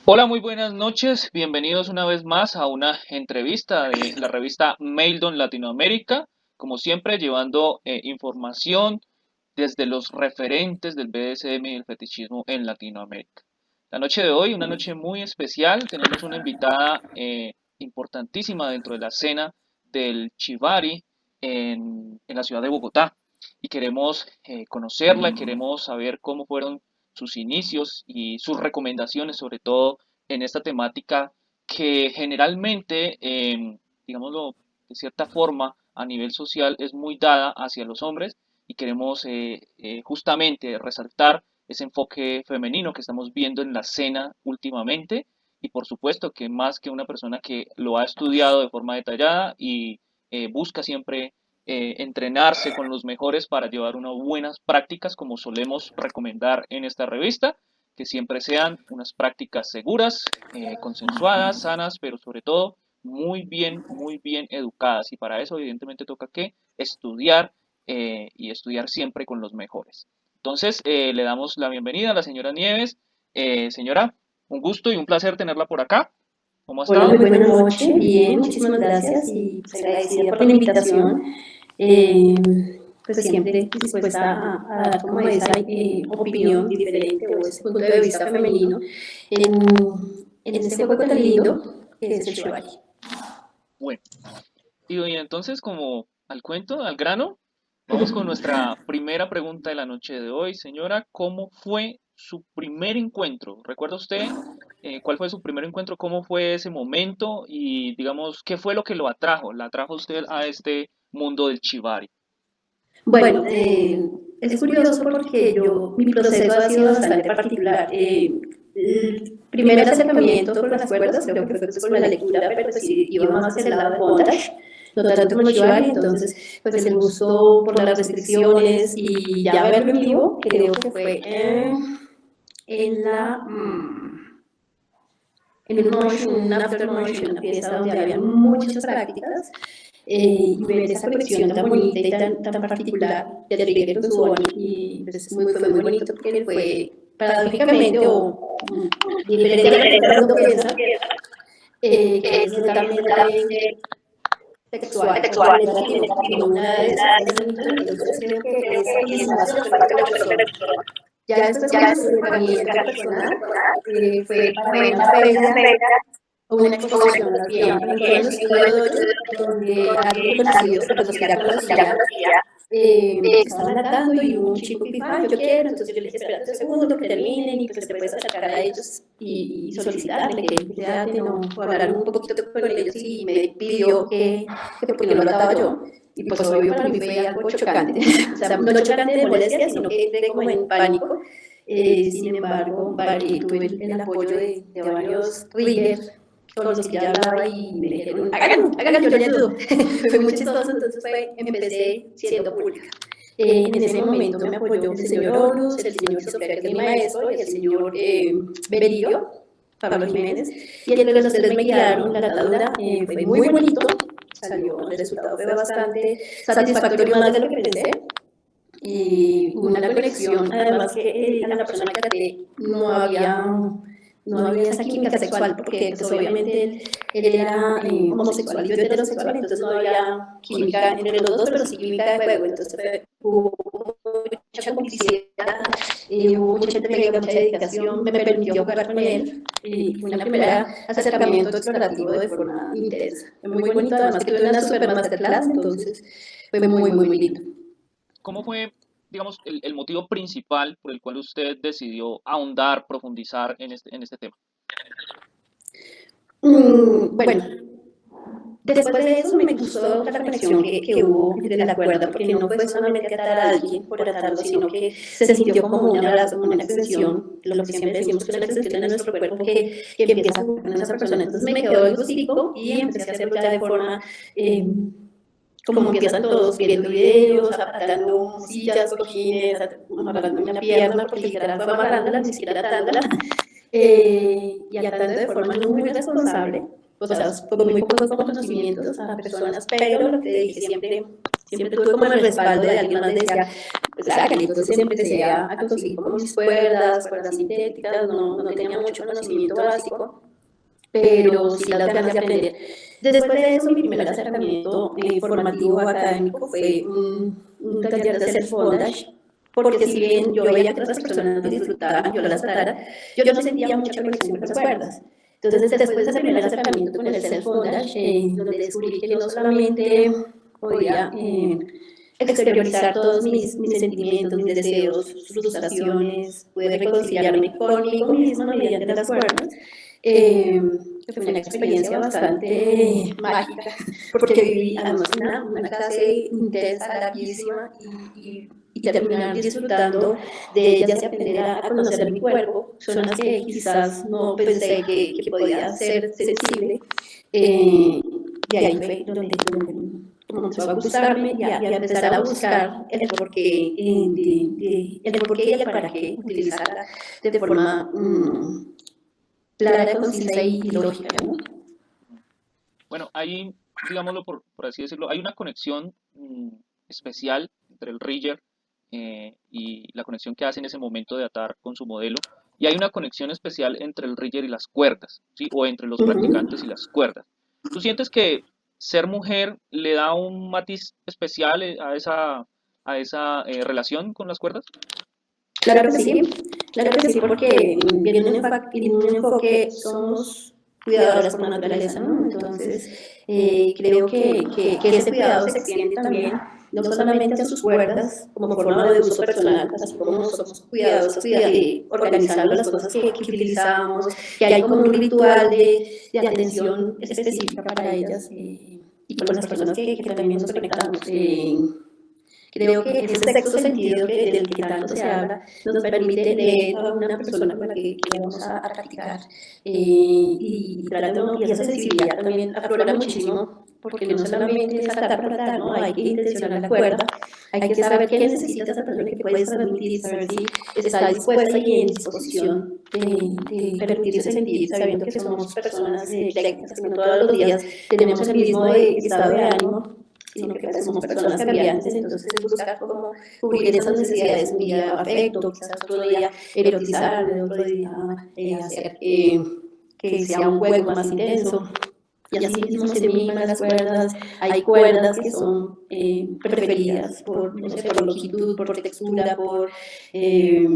Hola, muy buenas noches. Bienvenidos una vez más a una entrevista de la revista Maildon Latinoamérica. Como siempre, llevando información desde los referentes del BDSM y el fetichismo en Latinoamérica. La noche de hoy, una noche muy especial. Tenemos una invitada importantísima dentro de la escena del Chivari en la ciudad de Bogotá. Y queremos conocerla, queremos saber cómo fueron sus inicios y sus recomendaciones, sobre todo en esta temática que generalmente, digámoslo de cierta forma, a nivel social es muy dada hacia los hombres y queremos justamente resaltar ese enfoque femenino que estamos viendo en la escena últimamente y por supuesto que más que una persona que lo ha estudiado de forma detallada y busca siempre entrenarse con los mejores para llevar unas buenas prácticas como solemos recomendar en esta revista, que siempre sean unas prácticas seguras, consensuadas, sanas, pero sobre todo muy bien educadas. Y para eso evidentemente toca que estudiar y estudiar siempre con los mejores. Entonces, le damos la bienvenida a la señora Nieves. Señora, un gusto y un placer tenerla por acá. ¿Cómo ha Hola, muy estado? buena noche. Bien, muchísimas gracias y pues agradecida por la invitación. Eh, pues siempre dispuesta a dar como esa opinión diferente o ese punto de vista femenino en, en este juego tan lindo que es el shibari. Bueno, y bien, entonces como al cuento, al grano, vamos con nuestra primera pregunta de la noche de hoy. Señora, ¿cómo fue su primer encuentro? ¿Recuerda usted cuál fue su primer encuentro? ¿Cómo fue ese momento? Y digamos, ¿qué fue lo que lo atrajo? ¿La atrajo usted a este mundo del Chivari? Bueno, es curioso porque mi proceso ha sido bastante particular. El primer acercamiento con las cuerdas creo que fue pues, con la lectura, pero pues sí, iba más hacia el lado del bondage, no tanto como el shibari, entonces pues el gusto por las restricciones y ya verlo en vivo creo que fue en en un motion, un after motion, una pieza donde había muchas prácticas y ver esa colección tan bonita y tan particular de Trigger con su Bonnie. Y pues, fue muy bonito porque fue paradójicamente o diferente a lo que todo el mundo piensa, que es netamente sexual, porque en ella tiene una de descubrimiento, entonces creo que esa aproximación fue lo que le gustó. Ya después con el acercamiento personal, fue para una feria o una exposición más bien, fue en un estudio de dojo donde alguien conocido, pues los que ya conocía, estaban atando y hubo un chico que dijo, ah, yo quiero, entonces yo le dije, espérate un segundo que terminen y pues te puedes acercar a ellos y solicitarle que ya no, o hablar un poquito con ellos y me pidió que porque no lo ataba yo. Y pues obvio para mí fue algo chocante, o sea, no chocante de molestia, sino que entré como en pánico. Sin embargo, tuve el apoyo de varios riggers con los que ya hablaba y me dijeron, háganlo, yo le ayudo. Fue muy chistoso, entonces empecé siendo pública. En ese momento me apoyó el señor Horus, el señor Sofía, que es mi maestro, y el señor Berillo, Pablo Jiménez, y entre los tres me guiaron la atadura, fue muy bonito, salió, el resultado fue bastante satisfactorio, más de lo que pensé, y una conexión, además que a la persona que traté no había esa química sexual, porque pues, obviamente él era homosexual y yo heterosexual, entonces no había química entre los dos, pero sí química de juego, entonces hubo mucha complicidad, hubo mucha entrega, mucha dedicación, me permitió jugar con él, y fue una primera acercamiento explorativo de forma intensa. Fue muy bonito, además que tuve una super masterclass, entonces fue muy lindo. ¿Cómo fue, digamos, el motivo principal por el cual usted decidió ahondar, profundizar en este tema? Bueno, después de eso me gustó la conexión que hubo entre la cuerda, porque no fue solamente atar a alguien por atarlo, sino que se sintió como un abrazo, como una extensión, lo que siempre decimos que es una extensión de nuestro cuerpo que empieza con esa persona. Entonces me quedó el gustico y empecé a hacerlo ya de forma eh, como empiezan todos, viendo videos, atando sillas, cojines, amarrando una pierna, porque literal fue amarrándola, ni siquiera atándola, y atando de forma muy responsable, o sea, con muy pocos conocimientos a personas, pero lo que dije siempre, siempre tuve como el respaldo de alguien más decía, pues hágale, entonces empecé a conseguir como mis cuerdas sintéticas, no tenía mucho conocimiento básico, pero sí las ganas de aprender. Después de eso, mi primer acercamiento formativo académico fue un taller de self bondage, porque si bien yo veía que otras personas disfrutaban, yo las tratara, yo no sentía mucha conexión con las cuerdas. Entonces, después de ese primer acercamiento con el self bondage, donde descubrí que no solamente podía exteriorizar todos mis sentimientos, mis deseos, frustraciones, pude reconciliarme conmigo misma mediante las cuerdas, que fue una experiencia bastante mágica, porque viví además una clase intensa, larguísima, y terminar disfrutando de ellas y aprender a conocer mi cuerpo, zonas que quizás no pensé que podía ser sensible. De ahí fue donde comenzó a gustarme y a empezar a buscar el porqué, el porqué y el para qué utilizarla de forma clara, concisa y lógica, ¿no? Bueno, hay, digámoslo por así decirlo, hay una conexión especial entre el rigger y la conexión que hace en ese momento de atar con su modelo. Y hay una conexión especial entre el rigger y las cuerdas, ¿sí? O entre los practicantes y las cuerdas. ¿Tú sientes que ser mujer le da un matiz especial a esa relación con las cuerdas? Claro que sí, porque viene un enfoque, somos cuidadoras por naturaleza, ¿no? Entonces, creo que ese cuidado se extiende también no solamente a sus cuerdas como forma de uso personal, así como somos cuidadosos organizando las cosas que utilizamos, que hay como un ritual de atención específica para ellas y con las personas que también nos conectamos. Creo que ese sexto sentido del que tanto se habla nos permite leer a una persona con la que vamos a practicar y esa sensibilidad también aflora muchísimo porque no solamente es atar por atar, ¿no? Hay que intencionar la cuerda, hay que saber qué necesita esa persona que puedes transmitir, saber si está dispuesta y en disposición de permitirse sentir, sabiendo que somos personas eclécticas, que no todos los días tenemos el mismo estado de ánimo, sino que pues, somos personas cambiantes, entonces es buscar cómo cubrir esas necesidades, un día afecto, quizás otro día erotizar, otro día hacer que sea un juego más intenso. Y así mismo se miman las cuerdas, hay cuerdas que son preferidas por, no sé, por longitud, por textura, eh,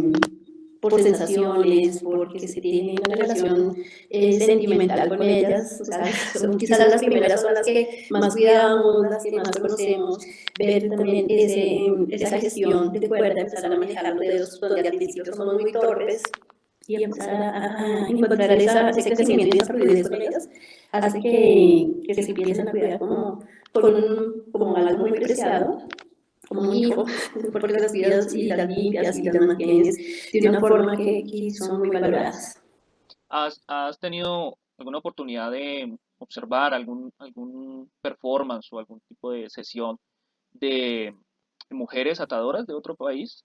por sensaciones, porque se tiene una relación sentimental con ellas, o sea, son quizás las primeras son las que más cuidamos, las que más conocemos, ver también esa gestión de cuerda, empezar a manejar los dedos donde al principio somos muy torpes y empezar a encontrar ese crecimiento y esa fluidez con ellas, hace que se empiecen a cuidar como algo muy preciado, como un hijo, porque las cuidas y las limpias y las mantienes de una forma que son muy valoradas. ¿Has tenido alguna oportunidad de observar algún performance o algún tipo de sesión de mujeres atadoras de otro país?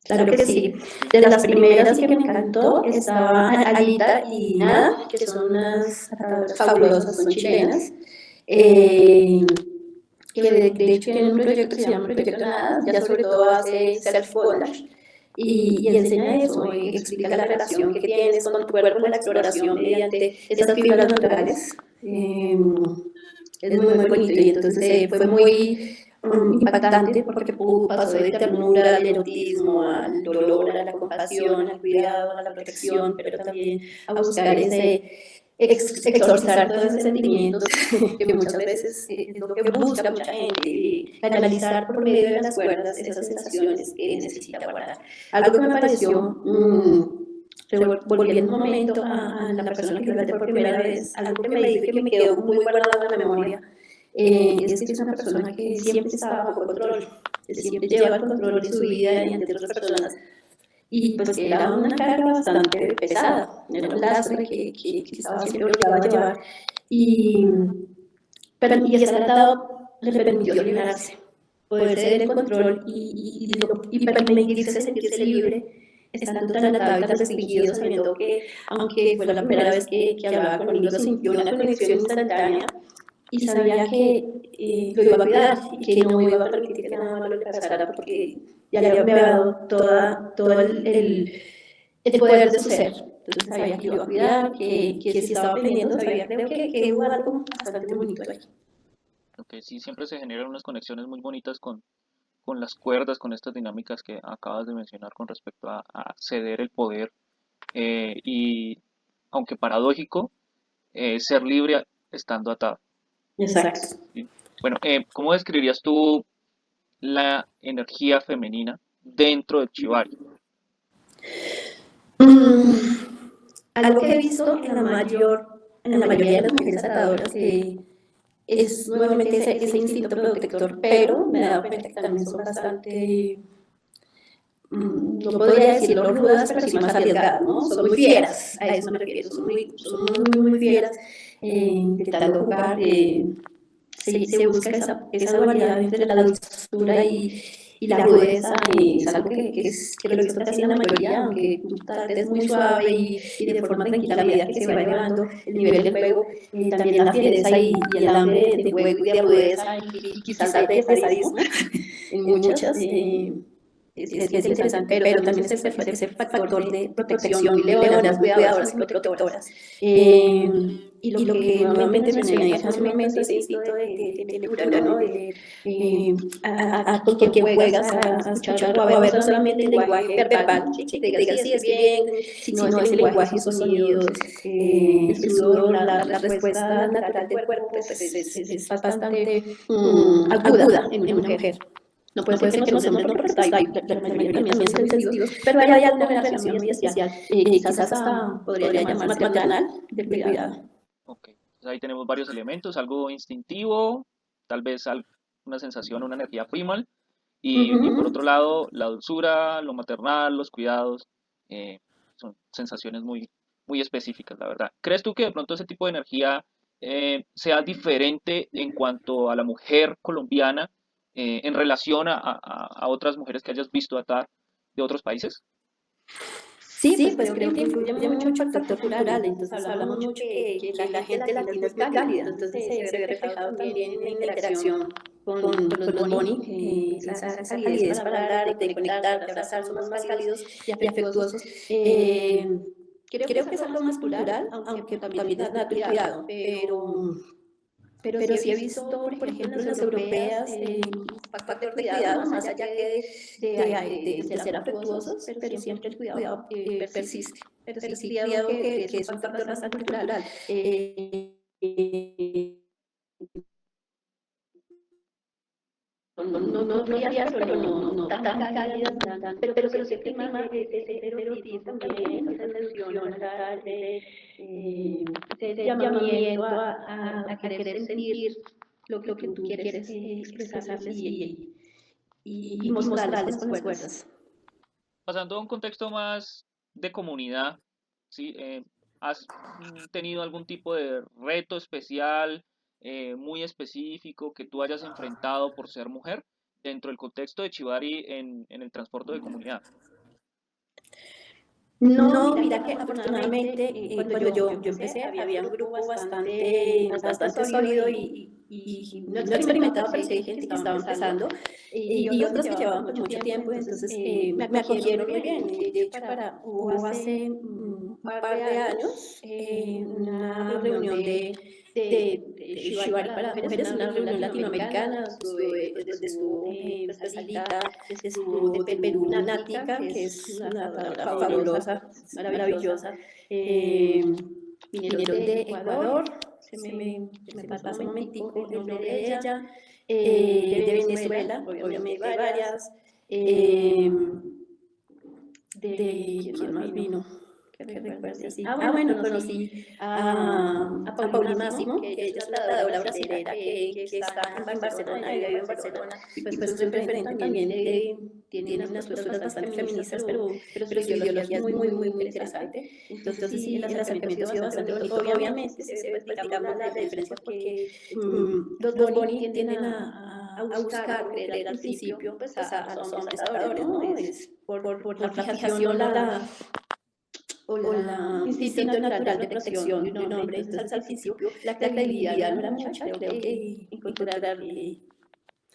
Claro que sí. De las primeras que me encantó estaba Alita y Nada, que son unas atadoras fabulosas, son chilenas. Eh, que de hecho tienen un proyecto que se llama Proyecto Nada, ya sobre todo hace self-bondage y enseña eso, explica la relación que tienes con tu cuerpo, la exploración mediante esas fibras naturales. Es muy bonito y entonces fue muy impactante porque pasó de ternura al erotismo, al dolor, a la compasión, al cuidado, a la protección, pero también a buscar exorcizar todos esos sentimientos que muchas veces es lo que busca mucha gente, y canalizar por medio de las cuerdas esas sensaciones que necesita guardar. Algo que me pareció, volviendo un momento a la persona que lo hace por primera vez, algo que me dijo que me quedó muy guardado en la memoria, es que es una persona que siempre está bajo control, que siempre lleva el control de su vida y ante otras personas, y pues que era una carga bastante pesada, era un lastre que estaba siempre obligado a llevar, y, y ese atado le permitió liberarse, poder ceder el control y permitirse sentirse libre, estando tan atado y tan restringido, sabiendo que, aunque fue la primera vez que hablaba conmigo, sintió una conexión instantánea y sabía que lo iba a cuidar y que no iba a permitir que nada malo le pasara porque ya le había dado todo el poder de su ser. Entonces sabía que lo iba a cuidar, que si estaba aprendiendo, sabía creo que hubo algo bastante bonito ahí. Ok, sí, siempre se generan unas conexiones muy bonitas con las cuerdas, con estas dinámicas que acabas de mencionar con respecto a ceder el poder y, aunque paradójico, ser libre estando atado. Exacto. ¿Sí? Bueno, ¿cómo describirías tú la energía femenina dentro del Chivari? Mm, algo que he visto en la mayoría de las mujeres atadoras es nuevamente ese instinto protector, pero me he dado cuenta que también son bastante, no podría decirlo rudas, pero sí más arriesgadas, ¿no? Son muy fieras, a eso me refiero, son muy fieras, intentando jugar, se busca esa dualidad entre la dulzura y la rudeza, es algo que lo he visto casi en la mayoría, aunque tú trates muy suave y de forma tranquila a medida que se va llevando el nivel del juego, también la fiereza y el hambre de juego y de rudeza y quizás de sadismo en muchas. Es interesante, pero también ese factor de protección, leonas, muy cuidadoras, muy protectoras. Y lo que nuevamente mencioné hace un momento, ese instinto de lectura, ¿no? Con quien juegas, a escuchar o a ver no solamente el lenguaje verbal, ¿sí? Que te diga sí, es bien, sino ese lenguaje, esos sonidos, el sudor, la respuesta natural del cuerpo, pues es bastante aguda en una mujer. No puede ser que los hombres no, porque la mayoría también son muy sensitivos, pero hay algo en la relación muy especial, quizás hasta podría llamarse maternal, del cuidado. Ok, entonces ahí tenemos varios elementos, algo instintivo, tal vez una sensación, una energía primal, y por otro lado, la dulzura, lo maternal, los cuidados, eh, son sensaciones muy específicas, la verdad. ¿Crees tú que de pronto ese tipo de energía sea diferente en cuanto a la mujer colombiana en relación a otras mujeres que hayas visto atar de otros países? Sí, pues creo que influye mucho el factor cultural, entonces hablamos mucho que la gente latina es muy cálida, entonces se ve reflejado también en la interacción con los boni, esa calidez para hablar, de conectar, de abrazar, somos más cálidos y afectuosos. Creo que es algo más cultural, aunque también es nato y cuidado, pero sí he visto, por ejemplo, en las europeas, un factor de cuidado, más allá que de ser afectuosos, pero siempre el cuidado persiste. Pero sí creo que es un factor bastante cultural. No frías, pero no tan cálidas, pero sí el clima ese erotismo también, esa seducción, ese llamamiento a querer sentir lo que tú quieres expresarles y mostrarles con las cuerdas. Pasando a un contexto más de comunidad, ¿sí? ¿Has tenido algún tipo de reto especial, muy específico que tú hayas enfrentado por ser mujer dentro del contexto de Chivari en el transporte de comunidad? No, mira que afortunadamente cuando yo empecé había un grupo bastante sólido y no experimentado, pero sí hay gente que estaba empezando y otros que llevaban pues mucho tiempo, entonces me acogieron muy bien. De hecho, hubo hace un par de años una reunión de Shibari para mujeres, una reunión latinoamericana, donde estuvo pues, Alita, estuvo de Perú Nática, que es una nadadora fabulosa, maravillosa. Vinieron de Ecuador, se me pasó un momentico el nombre de ella, de Venezuela, obviamente hay varias, de ¿quién más vino? Que recuerde así. Bueno, conocí a Pauli Máximo, que ella es una nadadora brasilera que está en Barcelona, vive en Barcelona, y pues es un referente también, tiene unas posturas bastante feministas, pero su ideología es muy interesante. Entonces sí, el acercamiento ha sido bastante bonito. Obviamente se ve, pues, digamos, la diferencia porque los boni tienden a buscar o creer al principio pues, a los hombres atadores, ¿no? Es por la fijación o o la instinto natural de protección de un hombre. Entonces, al principio, la credibilidad no era mucha. Creo que encontrar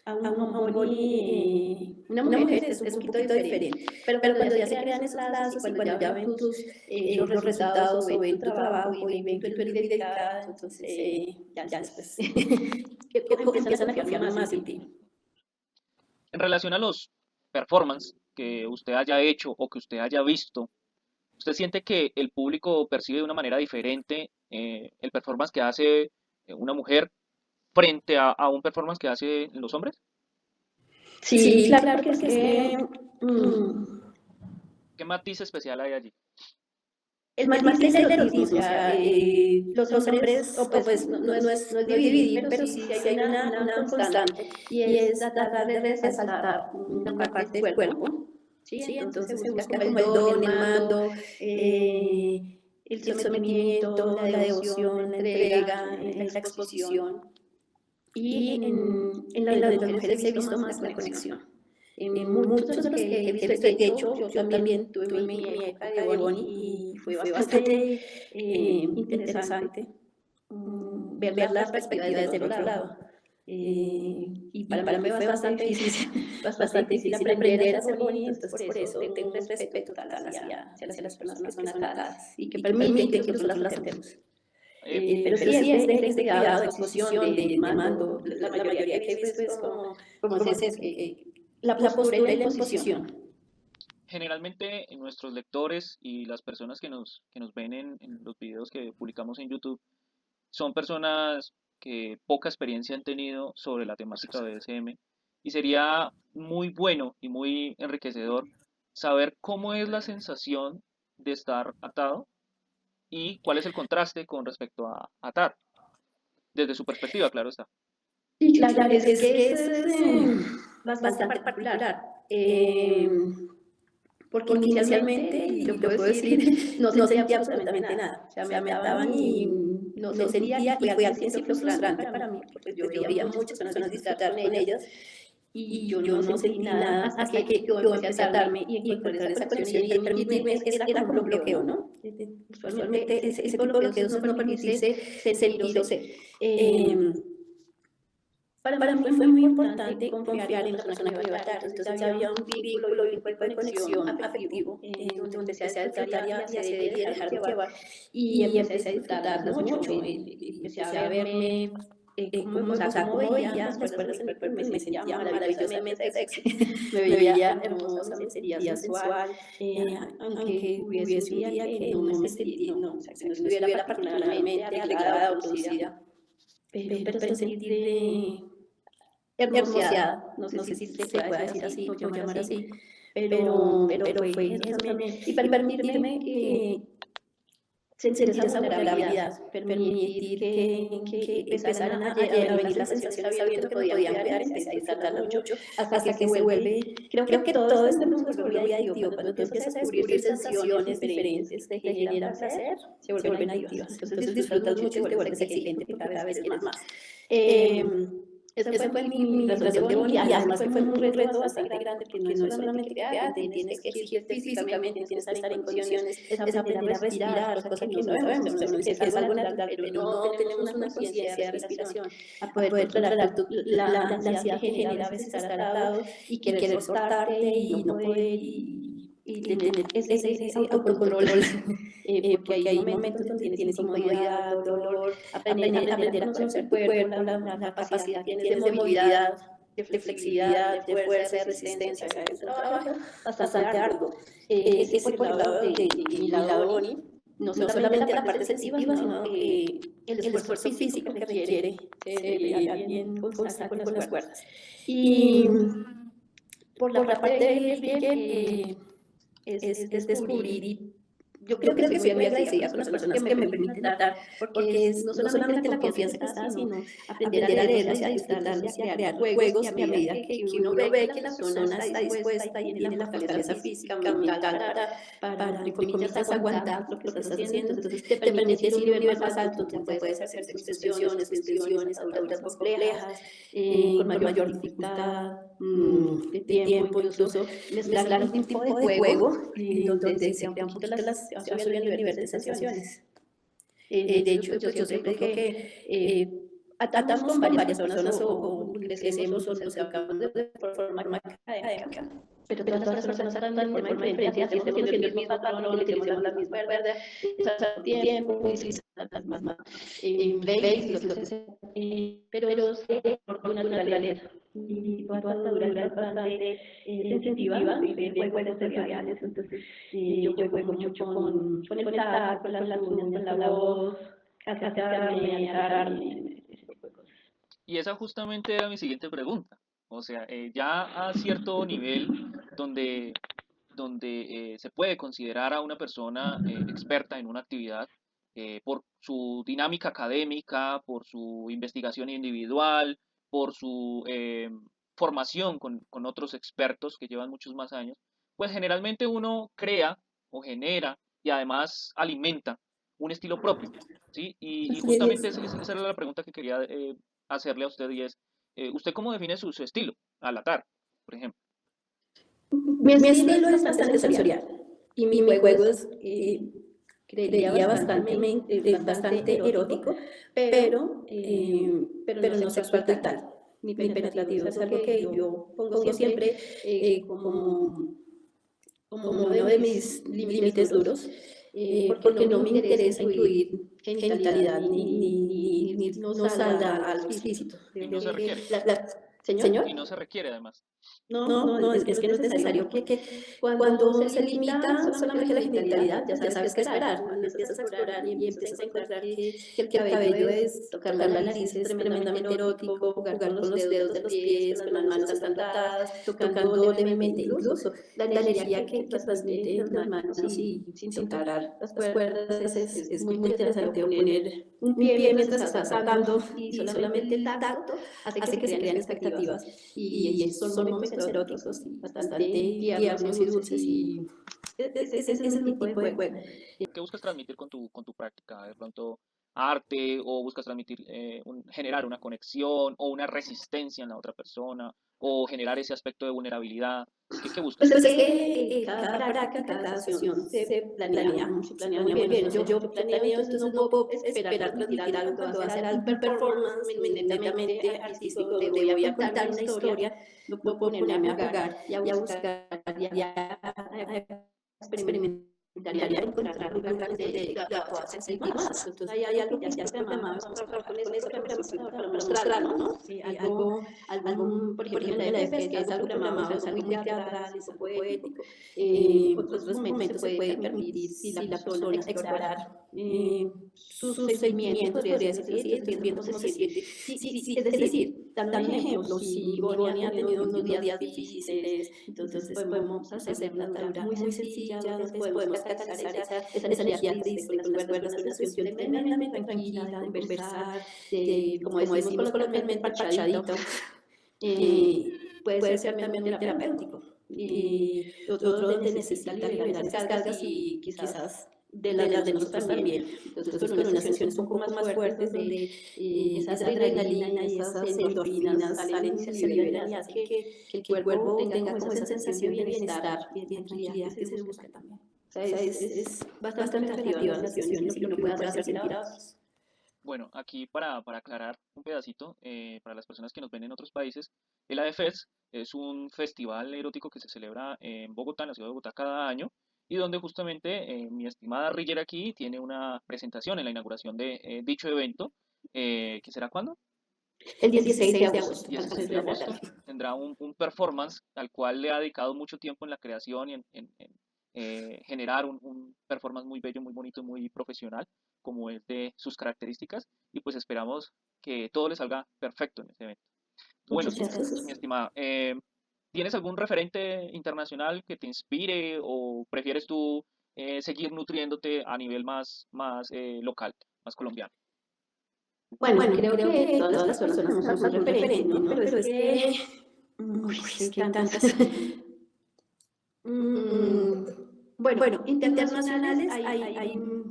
a un boni, una mujer es un poquito diferente. Pero cuando ya se crean esos lazos y cuando ya ven los resultados o ven tu trabajo y ven que tú eres dedicada, entonces ya después empiezan a confiar más en ti. En relación a los performance que usted haya hecho o que usted haya visto, ¿usted siente que el público percibe de una manera diferente el performance que hace una mujer frente a un performance que hacen los hombres? Sí, claro, porque es que ¿Qué matiz especial hay allí? el matiz del erotismo, o sea, los hombres, o pues no es dividir, pero sí hay una constante, y es tratar de resaltar una parte del cuerpo, ¿sí? Entonces se busca como el don, el mando, el sometimiento, la devoción, la entrega, la exposición. Y en la de las mujeres he visto más la conexión. En muchos de los que he visto, de hecho, yo también tuve mi época de Bonnie y fue bastante interesante ver la perspectiva desde el otro lado. Y para mí fue bastante difícil aprender a hacer Bonnie, entonces por eso tengo un respeto total hacia las personas que son atadas y que permiten que nosotros las hacemos. Pero sí es de cuidado, de exposición, de mando. La mayoría que he visto es como es eso, la postura y la imposición. Generalmente nuestros lectores y las personas que nos ven en los videos que publicamos en YouTube son personas que poca experiencia han tenido sobre la temática BDSM y sería muy bueno y muy enriquecedor saber cómo es la sensación de estar atado y cuál es el contraste con respecto a atar, desde su perspectiva, claro está. Sí, claro, es que eso es bastante particular. Porque inicialmente, y lo puedo decir, no sentía absolutamente nada. O sea, me ataban y no sentía, y fue al principio frustrante para mí, porque yo veía muchas personas disfrutar con ellas, y yo no sentí nada hasta que yo empecé a atarme y encontrar esa conexión y permitirme, era como un bloqueo, ¿no? Usualmente ese tipo de bloqueos es no permitirse sentir o ser. Para mí fue muy importante confiar en la persona que me iba a dar. Entonces había un vínculo y un tipo de conexión afectivo, donde empecé a disfrutar y a ceder y a dejarme llevar. Y empecé a disfrutarlas mucho. Empecé a verme cómo veía las cuerdas en el cuerpo y me sentía maravillosamente sexy. Me veía hermosa, me sentía sensual, aunque hubiese un día que no me sentía, no, o sea, que no estuviera particularmente arreglada o producida. Pero sentirme hermoseada, no sé si se puede decir así o llamar así, pero fue eso también. Y permitirme sentir esa vulnerabilidad, permitir que empezaran a venir las sensaciones sabiendo que me podían cuidar, empecé a disfrutarlas mucho, hasta que se vuelve, creo que todo este mundo se vuelve muy adictivo. Cuando tú empiezas a descubrir sensaciones diferentes que te generan placer, se vuelven adictivas. Entonces disfrutas mucho y te vuelves exigente porque cada vez quieres más. Esa fue mi razón de Bonnie, y además que fue un reto bastante grande porque no es solamente crear, tienes que exigirte físicamente, tienes que estar en condiciones, es aprender a respirar, cosa que no sabemos, uno dice que es algo natural, pero no tenemos una conciencia de respiración, a poder controlar la ansiedad que genera a veces estar atado y querer soltarte y no poder y tener ese autocontrol, porque hay momentos donde tienes incomodidad, dolor, aprender a conocer tu cuerpo, la capacidad que tienes de movilidad, de flexibilidad, de fuerza, de resistencia. O sea, es un trabajo bastante arduo. Ese por el lado de mi lado Bonnie, no solamente la parte sensitiva, sino el esfuerzo físico que requiere ser alguien constante con las cuerdas. Y por la parte de Virgil, es descubrir, y yo creo que soy muy agradecida con las personas que me permiten atar, porque es no solamente la confianza que está, sino aprender a leerlos y a disfrutarlos y a crear juegos, y a medida que uno ve que la persona está dispuesta y tiene la fortaleza física, mental para entre comillas, aguantar lo que estás haciendo, entonces te permite ir a un nivel más alto, tú puedes hacer extensiones, ataduras más complejas, con mayor dificultad, de tiempo, incluso mezclar un tipo de juego donde se crea un poquito se va subiendo el nivel de sensaciones. De hecho, pues yo siempre digo que atamos con varias personas o crecemos o nos educamos de forma académica, pero todas las personas tratan de forma diferente, así estemos haciendo el mismo patrón, utilicemos la misma cuerda, pasando tiempo, utilizando las mismas leyes, lo que sea, pero por naturaleza. Y toda esta dura es bastante sensitiva de juegos sensoriales, entonces yo juego mucho con el tacto, con las uñas, con la voz, acariciarme, agarrarme, ese tipo de cosas. Y esa justamente era mi siguiente pregunta. O sea, ya a cierto nivel donde se puede considerar a una persona experta en una actividad por su dinámica académica, por su investigación individual, por su formación con otros expertos que llevan muchos más años, pues generalmente uno crea o genera y además alimenta un estilo propio, ¿sí? Y Así justamente es. esa era la pregunta que quería hacerle a usted y es, ¿usted cómo define su estilo al atar, por ejemplo? Mi estilo es bastante sensorial y mi juego es, creería bastante erótico, pero no sexual total, ni penetrativo. Es algo que yo pongo siempre como uno de mis límites duros, porque no me interesa incluir genitalidad ni no salga a algo explícito. Y no Creo se que requiere, ¿Señor? y no se requiere además. No, es que no es necesario, porque cuando se limita solamente a la genitalidad, ya sabes qué esperar. Cuando empiezas a explorar y empiezas a encontrar que el cabello es, tocar la nariz es tremendamente erótico, jugar con los dedos de los pies, con las manos están atadas, tocando levemente, incluso la energía que transmite las manos sin tocar las cuerdas es muy interesante. O poner un pie mientras estás atando y solamente el tacto hace que se crean expectativas y son momentos eróticos y bastante tiernos y dulces y ese es mi tipo de juego. ¿Qué buscas transmitir con tu práctica? De pronto arte o buscas transmitir, generar una conexión o una resistencia en la otra persona o generar ese aspecto de vulnerabilidad. ¿Qué Pues buscas? es que cada práctica, cada sesión se planea muy bien. O sea, yo planeo, entonces no puedo esperar transmitir algo que va a ser un performance netamente artístico, donde voy a contar una historia, no puedo ponerme a jugar y a buscar y a experimentar y a encontrar lugares donde la pueda sentir más. Entonces hay algo que ya es programado, vamos a trabajar con eso para mostrarlo, ¿no? Algo, por ejemplo, en la EFES, que es algo programado, es algo muy teatral, es algo poético. Otros momentos se puede permitir si la persona explorar sus sentimientos, podría decirlo así, entonces viendo cómo se siente. Sí, es decir, dando un ejemplo, si Bonnie ha tenido unos días difíciles, entonces podemos hacer una atadura muy sencilla, donde podemos catalizar esa energía triste con las cuerdas, una sesión tremendamente tranquila, de conversar, de, como decimos coloquialmente, parchadito. Puede ser también muy terapéutico. Otro donde necesita liberar esas cargas y quizás de las de nosotros también. Entonces, con unas sesiones un poco más fuertes donde esa adrenalina y esas endorfinas salen y se liberan y hacen que el cuerpo tenga como esa sensación de bienestar y de tranquilidad que se busca también. O sea, es bastante relativa las sesiones y lo que uno puede hacer sentir a otros. Bueno, aquí para aclarar un pedacito, para las personas que nos ven en otros países, el ADFES es un festival erótico que se celebra en Bogotá, en la ciudad de Bogotá, cada año, y donde justamente mi estimada Riller aquí tiene una presentación en la inauguración de dicho evento, ¿que será cuándo? El 16 de agosto, a las 16 3 de de la agosto. tarde. Tendrá un performance al cual le ha dedicado mucho tiempo en la creación y en generar un performance muy bello, muy bonito, muy profesional, como es de sus características, y pues esperamos que todo le salga perfecto en este evento. Bueno, Muchas mi gracias. estimada, ¿tienes algún referente internacional que te inspire o prefieres tú seguir nutriéndote a nivel más local, más colombiano? Bueno, creo que todas las personas tenemos algún referente, ¿no? Pero es que, es que hay tantas. Mm, bueno, internacionales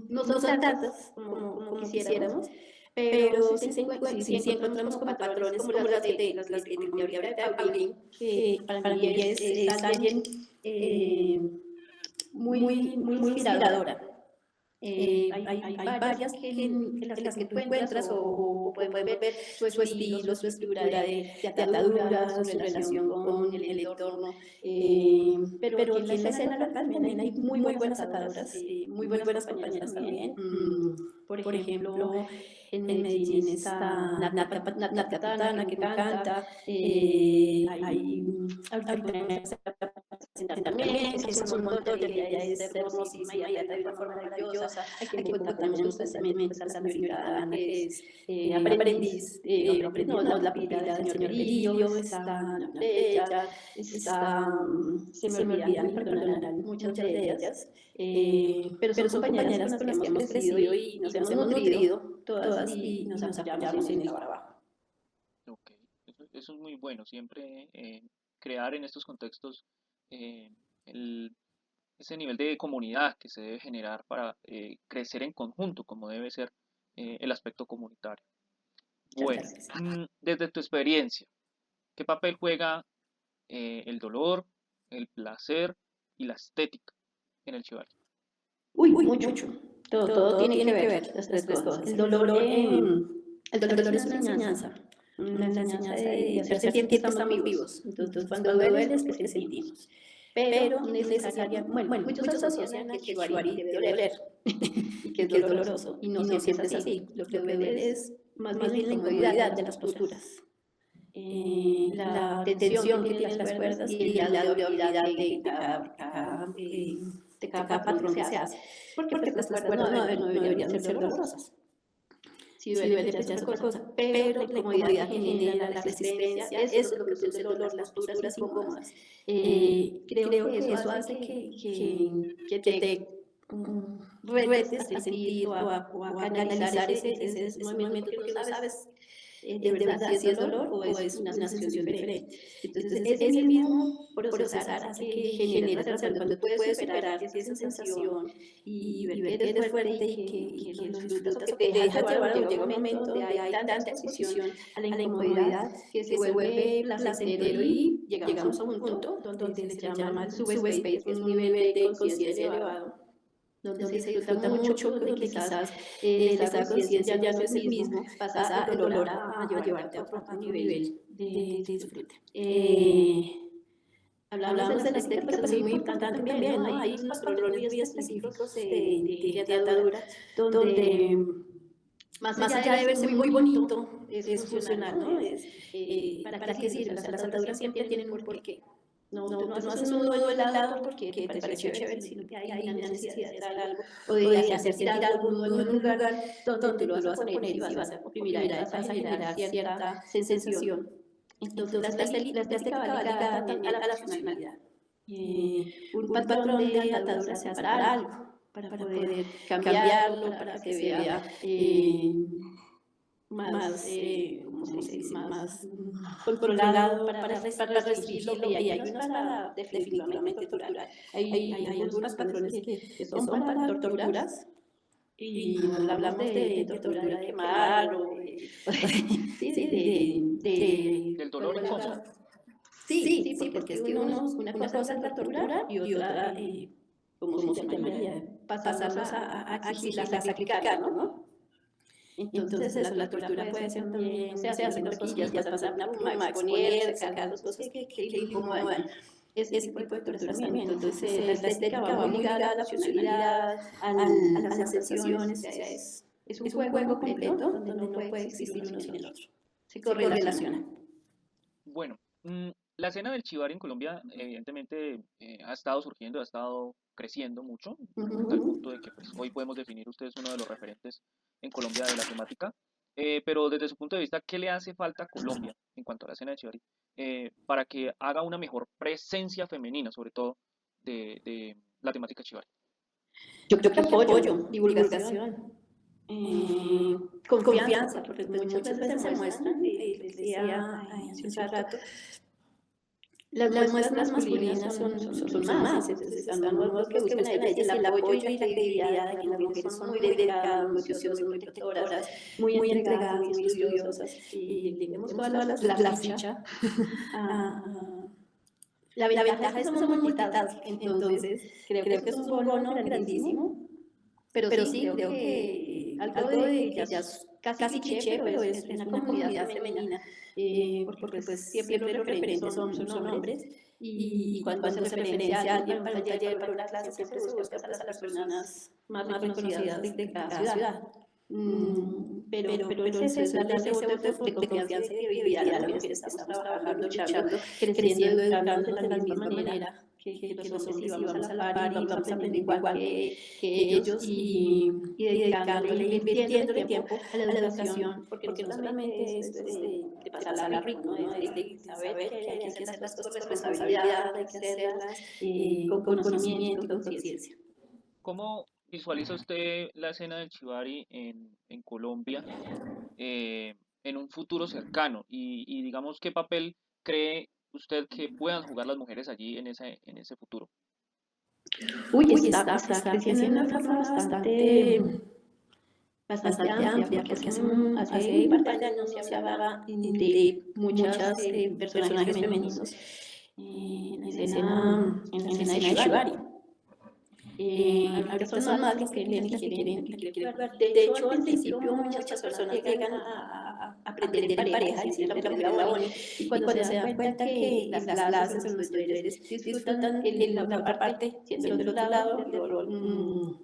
no son tantas como quisiéramos, pero sí encontramos como patrones como las que te conté ahorita de Paulín, que para mí es alguien muy inspiradora. Hay varias en las que tú encuentras o podemos ver su estilo, su estructura de atadura, su relación con el entorno. Pero aquí en la escena local también hay muy buenas ataduras, muy buenas compañeras también. Por ejemplo, en Medellín está Nat Capitana, que canta. Hay ahorita también, que es un montón, ella es hermosísima y ella de una forma maravillosa. Aquí en Bogotá tenemos constantemente pues, a la señorita Ana, que es aprendiz, no, la pupila del señor Berillo, está Ana Bella, está, se me olvidan, y perdonarán muchas de ellas, pero son compañeras con las que hemos crecido y nos hemos nutrido todas y nos apoyamos en el trabajo. Ok, eso es muy bueno, siempre crear en estos contextos eh, el- ese nivel de comunidad que se debe generar para crecer en conjunto, como debe ser el aspecto comunitario. Bueno, Claro que sí. desde tu experiencia, ¿qué papel juega el dolor, el placer y la estética en el chivalry? Uy, mucho. Todo tiene que ver, las tres cosas. El dolor es una enseñanza de hacer sentir que estamos vivos. Entonces, cuando duele es porque sentimos. Pero necesariamente, bueno, muchos asocian a que el shibari debe doler y que es doloroso. Y no siempre es así. Lo que duele es más bien la incomodidad de las posturas. La tensión que tienen las cuerdas y la durabilidad de cada patrón que se hace. Porque pues, las cuerdas no deberían ser dolorosas. Si duele, pues ya es otra cosa. Pero la incomodidad que genera la resistencia, eso es lo que produce el dolor, las posturas incómodas. Creo que eso hace que te retes a sentir o a canalizar ese movimiento porque no sabes de verdad si es dolor o es una sensación diferente. Entonces, ese mismo procesar hace que genere atracción cuando tú puedes superar esa sensación y ver que eres fuerte y que lo disfrutas o que te dejas llevar o llega un momento donde hay tanta exposición a la incomodidad que se vuelve placentero y llegamos a un punto donde se le llama el subspace, que es un nivel de conciencia elevado donde se disfruta mucho, donde quizás el estado de conciencia ya no es el mismo, pasa el dolor a llevarte a otro nivel de disfrute. Hablábamos de la estética, pero es muy importante también, ¿no? Hay unos patrones muy específicos de atadura, donde más allá de verse muy bonito, es funcional, ¿no? ¿Para qué sirve? O sea, las ataduras siempre tienen un porqué. Tú no haces un nudo de lado porque te pareció chévere, sino que hay una necesidad de hacer algo o de hacer sentir algo en un lugar donde tú lo vas a poner y vas a oprimir a eso, vas a generar cierta sensación. Entonces, la estética va ligada también a la funcionalidad. Un patrón de atadura se hace para algo, para poder cambiarlo, para que se vea más, ¿cómo se dice? Más controlado para restringirlo y hay unos para definitivamente torturar. Hay algunos patrones que son para torturas y no hablamos de tortura de quemar o sí, Del dolor de incómodo. sí, porque es que una cosa es la tortura y otra, ¿cómo se llamaría? Pasarlos a exigirlas, a sacrificarlo, ¿no? Entonces eso, la tortura puede ser también, se hacer cosquillas, pasar una pluma, exponer, sacar las cosas que le incomodan. Ese tipo de torturas también. Entonces la estética va muy ligada a la funcionalidad, a las sensaciones, o sea, es un juego completo donde no puede existir uno sin el otro. Se correlaciona. Bueno, la escena del chivar en Colombia evidentemente ha estado surgiendo, ha estado creciendo mucho, a tal punto de que pues, hoy podemos definir usted es uno de los referentes en Colombia de la temática. Pero desde su punto de vista, ¿qué le hace falta a Colombia en cuanto a la escena de chivari para que haga una mejor presencia femenina, sobre todo de la temática chivari? Yo creo que apoyo, divulgación, confianza, porque muchas veces se muestran, les decía hace un rato, las muestras masculinas son más, entonces están los que buscan a ellas el apoyo y la credibilidad de que las mujeres son muy dedicadas, muy juiciosas, muy protectoras, muy entregadas, muy estudiosas, y le demos toda la ficha. La ventaja es que somos multitask, entonces creo que es un bono grandísimo pero sí, creo que algo de que ya es casi cliché, pero es una comunidad femenina, porque pues siempre los referentes son hombres, y cuando se hace referencia a alguien para un taller, para una clase, siempre se busca pues, a las personas más reconocidas de cada ciudad. Pero es eso, es darle ese voto de confianza y de credibilidad a las mujeres que estamos trabajando, luchando, creciendo, educándonos de la misma manera que los hombres, y vamos a la par y vamos aprendiendo igual que ellos, y dedicándole, invirtiéndole tiempo a la educación, porque no solamente es de pasarla rico, ¿no? Es de saber que hay que hacer las cosas con responsabilidad, hay que hacerlas con conocimiento y con conciencia. ¿Cómo visualiza usted la escena del Chivari en Colombia en un futuro cercano? Y digamos, ¿qué papel cree usted que puedan jugar las mujeres allí en ese futuro? Uy, está creciendo de una forma bastante amplia, porque hace un par de años no se hablaba de muchos personajes femeninos en la escena de Shibari. Ahorita son más los que quieren, jugar. De hecho, al principio muchas personas llegan a aprender en pareja, y siempre la mujer la bonita, y cuando se dan cuenta que las clases o los talleres disfrutan la otra parte, siendo el otro lado, el rol,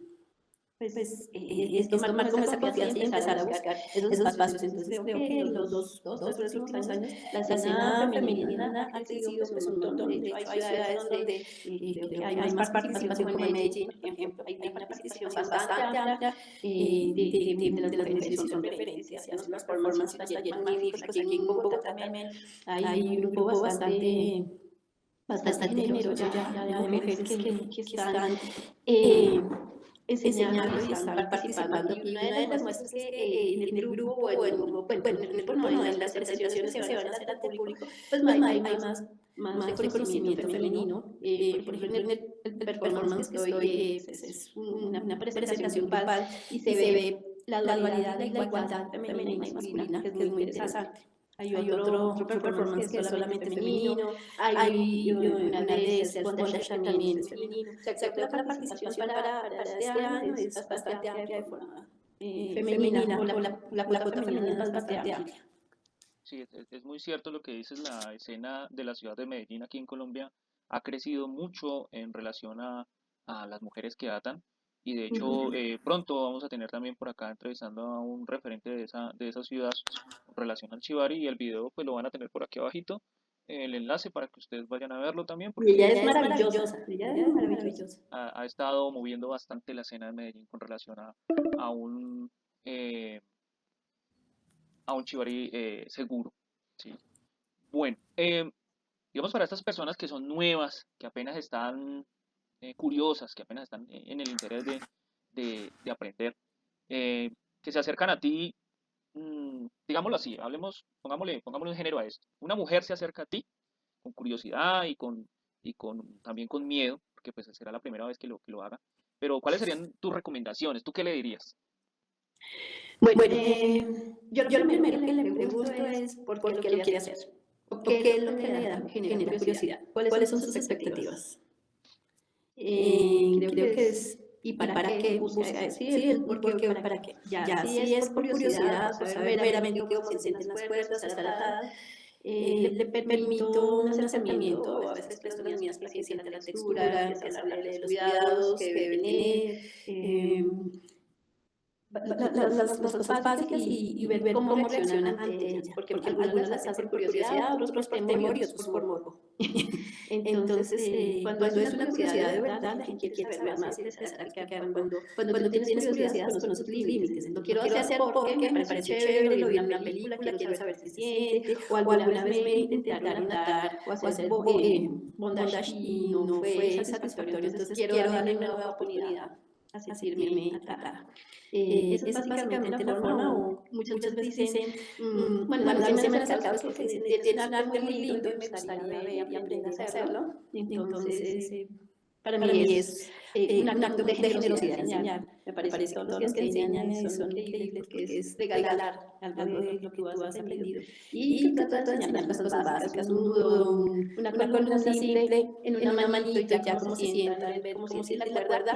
es tomar como esa confianza y empezar a buscar esos espacios. Entonces creo que los dos próximos años la escena femenina ha crecido pues un montón. De hecho, hay ciudades donde creo que hay más participación, como en Medellín, por ejemplo. Hay una participación bastante amplia de las mujeres, y son referencias, hacen las performances, los talleres magníficos. Aquí en Bogotá también hay un grupo bastante generoso ya de mujeres que están enseñando y están participando. Y una de las muestras es que en el grupo, o en el grupo no, en las presentaciones que se van a hacer ante el público, pues hay más reconocimiento femenino. Por ejemplo, en el performance que estoy, es una presentación grupal, y se ve la dualidad y la igualdad femenina y masculina, que es muy interesante. Hay otro performance que es solamente femenino, hay una de esas, bondage, que también es femenino. O sea, creo que la participación para este año es bastante amplia de forma femenina, o la cuota femenina es bastante amplia. Sí, es muy cierto lo que dices, la escena de la ciudad de Medellín aquí en Colombia ha crecido mucho en relación a las mujeres que atan y de hecho pronto vamos a tener también por acá entrevistando a un referente de esa ciudad en relación al Chivari y el video pues lo van a tener por aquí abajito, el enlace para que ustedes vayan a verlo también Y porque ella es maravillosa, ella es maravillosa. ha estado moviendo bastante la escena de Medellín con relación a un... eh, a un Chivari seguro. ¿Sí? Bueno, digamos para estas personas que son nuevas, que apenas están curiosas, que apenas están en el interés de aprender, que se acercan a ti, digámoslo así, pongámosle un género a esto. Una mujer se acerca a ti con curiosidad y también con miedo, porque pues será la primera vez que lo haga. Pero ¿cuáles serían tus recomendaciones? ¿Tú qué le dirías? Bueno, yo lo primero que le pregunto es por qué lo quiere hacer, o qué es lo que le genera curiosidad, cuáles son sus expectativas. Creo que es, ¿y para qué busca eso? Sí, el por qué o para qué. Ya si es por curiosidad, por saber meramente cómo se sienten las cuerdas, estar atada, le permito un acercamiento, a veces presto las mías para que sienta la textura, empieza a hablarle de los cuidados que debe tener, las cosas básicas, y ver cómo reaccionan ante ellas, porque algunas las hacen por curiosidad, otros por temor y otros por morbo. Entonces, cuando es una curiosidad de verdad, la gente quiere saber más, quiere saber practicar. Cuando tú tienes curiosidad, conoces tus límites. Lo quiero hacer porque me pareció chévere, lo vi en una película, quiero saber qué se siente, o alguna vez me intentaron atar o hacer bondage y no fue satisfactorio, entonces quiero darle una nueva oportunidad a sentirme atada. Esa es básicamente la forma, o muchas veces dicen, bueno, a mí me han acercado que dicen, tienes un arte muy lindo y me gustaría ver y aprender a hacerlo. Entonces, para mí es un acto de generosidad enseñar. Me parece que todos los que enseñan son increíbles, porque es regalar algo de lo que tú has aprendido. Y trato de enseñar las cosas básicas, un nudo, una columna simple en una manito, y ya cómo se sienta, ver cómo siente la cuerda,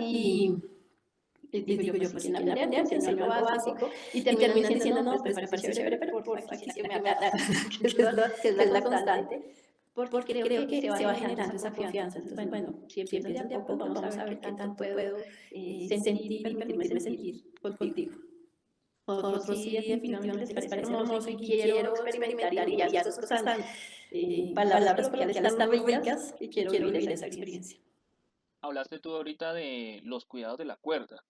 les digo yo, pues quieren aprender, te enseño algo básico, y terminan diciendo, no, pues me parece chévere, pero por aquí sí que me aclaras, que es la constante, porque creo que se va generando esa confianza. Entonces, bueno, si empiezas de a poco, vamos a ver qué tanto puedo sentir y permitirme sentir contigo. Otros sí definitivamente les parece hermoso y quiero experimentar y ya esas cosas están, palabras coloquiales tan ricas y quiero vivir esa experiencia. Hablaste tú ahorita de los cuidados de la cuerda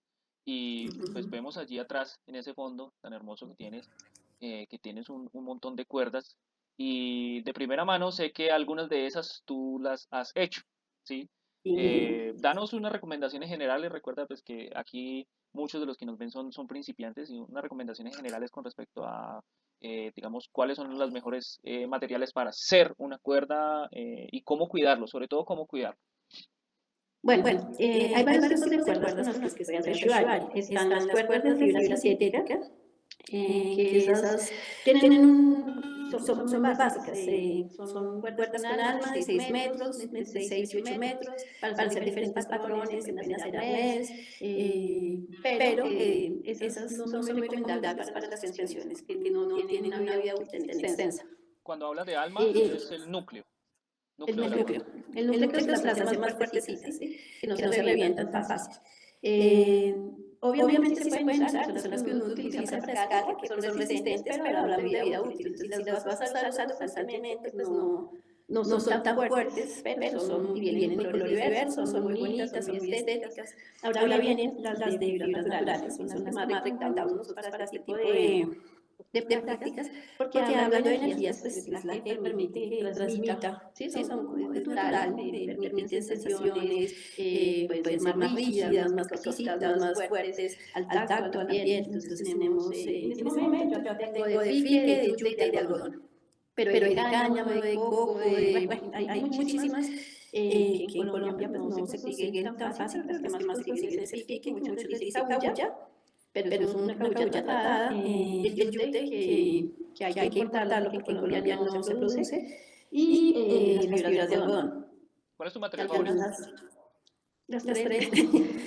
y pues vemos allí atrás en ese fondo tan hermoso que tienes un montón de cuerdas y de primera mano sé que algunas de esas tú las has hecho, ¿sí? Y Danos unas recomendaciones generales, recuerda pues que aquí muchos de los que nos ven son principiantes y unas recomendaciones generales con respecto a, digamos, cuáles son los mejores materiales para hacer una cuerda y cómo cuidarlo, sobre todo cómo cuidarlo. bueno, hay varios tipos de cuerdas con las que se puede hacer shibari. Están las cuerdas de fibra sintética, que esas tienen son muy básicas, son cuerdas con alma de 6 metros, de 6 y 8 metros, para hacer diferentes patrones, se pueden hacer arnés, pero esas no son muy recomendables para las tensiones, que no tienen una vida útil tan extensa. Cuando hablas de alma, Eh, es el el núcleo de la cuerda. núcleo. El núcleo que las hace más fuertecitas, ¿sí? Que no se revientan tan fácil. Eh, Obviamente sí se pueden usar, son las que uno utiliza para escala, que son resistentes, pero hablamos de vida útil. Entonces, si las vas a estar usando constantemente, pues no son tan fuertes, pero y vienen en colores diversos, son muy bonitas, son muy estéticas. Ahora vienen las de fibras naturales, son las que más recomendamos nosotros para este tipo de prácticas, porque hablando de energías, pues es la que permite que transmita, ¿sí? Son como de natural, permiten sensaciones, pueden ser más rígidas, más precositas, más fuertes al tacto, a la piel. Entonces tenemos, en este momento yo acá tengo de fique, de yute y de algodón, pero hay de cáñamo, de coco, bueno, hay muchísimas que en Colombia pues no se consiguen tan fácil, pero las que más se consiguen es el fique, que muchos les dicen cabuya, pero es una cabuya tratada, el yute que hay que importarlo porque en Colombia no se produce, y las fibras de algodón. ¿Cuál es tu material favorito? Algunas, las tres,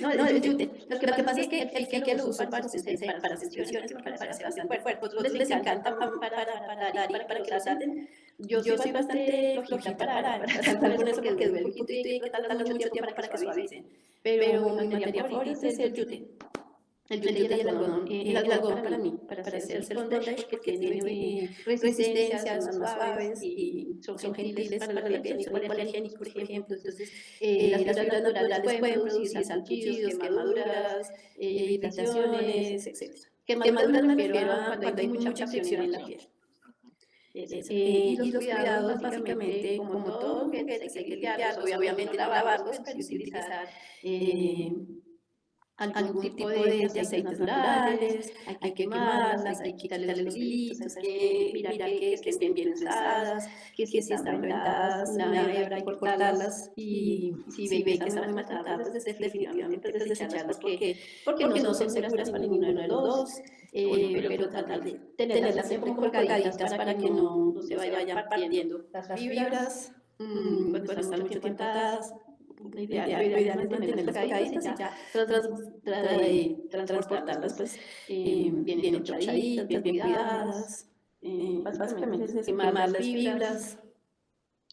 no, el yute. Lo que pasa es que el fique lo uso para sensaciones, me parece bastante fuerte. Otros les encanta para dar y para que lo salten. Yo soy bastante flojita para saltar con eso porque duele un poquito y hay que tardarlo mucho tiempo para que suavicen. Pero mi material favorito es el yute. El yute y el algodón. El algodón para mí, para hacer el bondage, porque tiene resistencia, son más suaves y son gentiles para la piel, son hipoalergénicos, por ejemplo. Entonces, las fibras naturales pueden producir salpullidos, quemaduras, irritaciones, etc. Quemaduras me refiero a cuando hay mucha fricción en la piel. Y los cuidados, básicamente, como todo juguete, hay que limpiarlos, obviamente no lavarlos, pero sí utilizar algún tipo de aceites naturales, hay que quemarlas, hay que quitarle los pelitos, hay que mirar que estén bien usadas, que si están reventadas, una hebra hay que cortarlas y si ve que está muy maltratada, pues definitivamente pues desecharlas porque no son seguras para ninguno de los dos, pero tratar de tenerlas siempre como colgaditas para que no se vayan partiendo las fibras, cuando están mucho tiempo atadas. Lo ideal es mantenerlas pegaditas y ya transportarlas pues bien entorchaditas, bien cuidadas. Básicamente es quemar las fibras.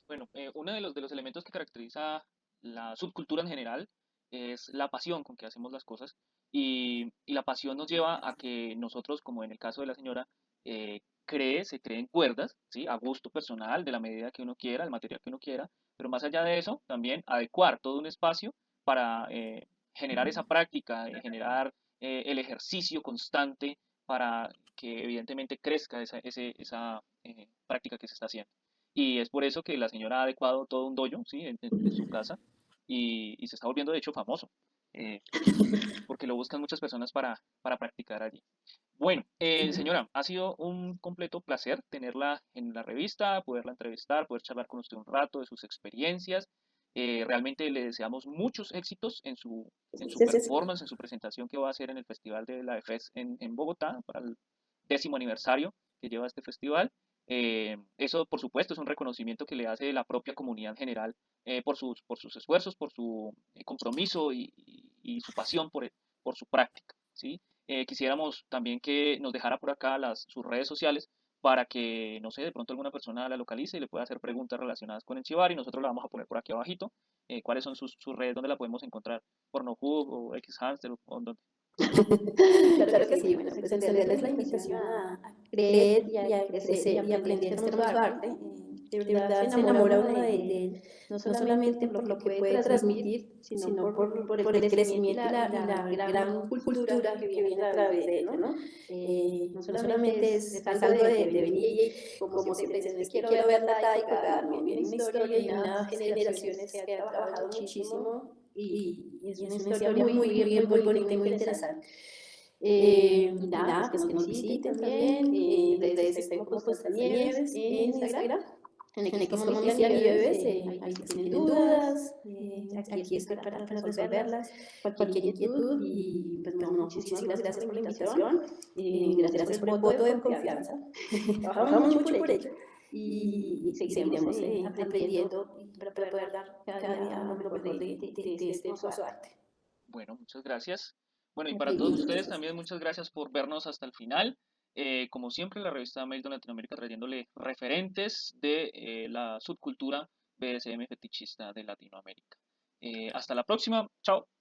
Bueno, uno de los elementos que caracteriza la subcultura en general es la pasión con que hacemos las cosas y la pasión nos lleva a que nosotros, como en el caso de la señora, se creen cuerdas, ¿sí? A gusto personal, de la medida que uno quiera, el material que uno quiera, pero más allá de eso, también adecuar todo un espacio para generar esa práctica, generar el ejercicio constante para que evidentemente crezca esa práctica que se está haciendo. Y es por eso que la señora ha adecuado todo un dojo, ¿sí? En su casa y se está volviendo de hecho famoso, eh, porque lo buscan muchas personas para practicar allí. Bueno, señora, ha sido un completo placer tenerla en la revista, poderla entrevistar, poder charlar con usted un rato de sus experiencias. Realmente le deseamos muchos éxitos en su performance, en su presentación que va a hacer en el Festival de la EFES en Bogotá para el 10º aniversario que lleva este festival. Eso, por supuesto, es un reconocimiento que le hace la propia comunidad en general por sus esfuerzos, por su compromiso y su pasión por su práctica, ¿sí? Quisiéramos también que nos dejara por acá sus redes sociales para que, no sé, de pronto alguna persona la localice y le pueda hacer preguntas relacionadas con el Chivar y nosotros la vamos a poner por aquí abajito. ¿Cuáles son sus redes? ¿Dónde la podemos encontrar? ¿Pornohub o Xhamster o dónde? Claro que sí, bueno, pues extenderles la invitación a creer y a crecer y aprender este hermoso arte. De verdad se enamora uno de él, no solamente por lo que puede transmitir, sino por el crecimiento y la gran cultura que viene a través de él, ¿no? No solamente es algo de venir y, como siempre dicen, es que quiero ver la taiga, no, viene una historia y unas generaciones que han trabajado muchísimo y es una historia muy bonita y muy interesante. Y nada, pues que nos visiten también. En redes estoy como Constanza Nieves en Instagram. En X como Misia Nieves, ahí si tienen dudas, aquí estoy para resolverlas, cualquier inquietud. Y pues no, muchísimas gracias por la invitación, gracias por el voto de confianza. Trabajamos mucho por ello y seguiremos aprendiendo para poder dar cada día lo mejor de este hermoso arte. Bueno, muchas gracias. Bueno, y Ok, para todos lindo, ustedes gracias. también muchas gracias por vernos hasta el final. Como siempre, la revista Mail de Latinoamérica trayéndole referentes de la subcultura BDSM fetichista de Latinoamérica. Hasta la próxima. Chao.